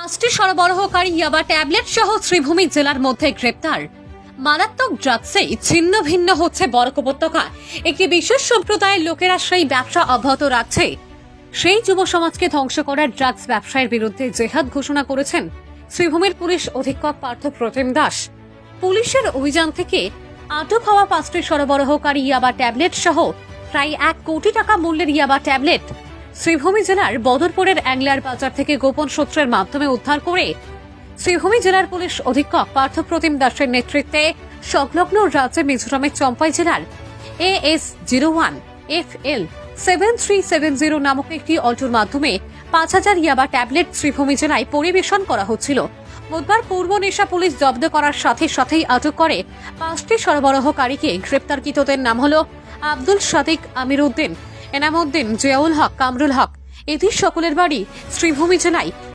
5টি সরবরাহকারী ইয়াবা ট্যাবলেট সহ শ্রীভূমি জেলার মধ্যে গ্রেপ্তার। মারাত্মক ড্রাগসে ছিন্ন ভিন্ন হচ্ছে বরাক উপত্যকা। একটি বিশেষ সম্প্রদায়ের লোকেরা সেই ব্যবসা অব্যাহত রাখছে। সেই যুব সমাজকে ধ্বংস করার ড্রাগস ব্যবসায়ের বিরুদ্ধে জেহাদ ঘোষণা করেছেন শ্রীভূমির পুলিশ অধীক্ষক পার্থ প্রতিম দাস। পুলিশের অভিযান থেকে আটক হওয়া 5টি সরবরাহকারী ইয়াবা ট্যাবলেট সহ প্রায় 1 কোটি টাকা মূল্যের ইয়াবা ট্যাবলেট শ্রীভূমি জেলার বদরপুরের অ্যাংলার বাজার থেকে গোপন সূত্রের মাধ্যমে উদ্ধার করে শ্রীভূমি জেলার পুলিশ অধীক্ষক পার্থ প্রতিম দাসের নেতৃত্বে সংলগ্ন রাজ্যে মিজোরামের চম্পাই জেলার AS01 FL 7370 নামক একটি অটোর মাধ্যমে 5000 ইয়াবা ট্যাবলেট শ্রীভূমি জেলায় পরিবেশন করা হচ্ছিল। বুধবার পূর্ব নেশা পুলিশ জব্দ করার সাথে সাথেই আটক করে 5টি সরবরাহকারীকে। গ্রেপ্তারকৃতদের নাম হল আব্দুল সাদিক, আমির উদ্দিন, এনাম উদ্দিন, জিয়াউল হক, কামরুল হক। এদের সকলের বাড়ি শ্রীভূমি জেলায়।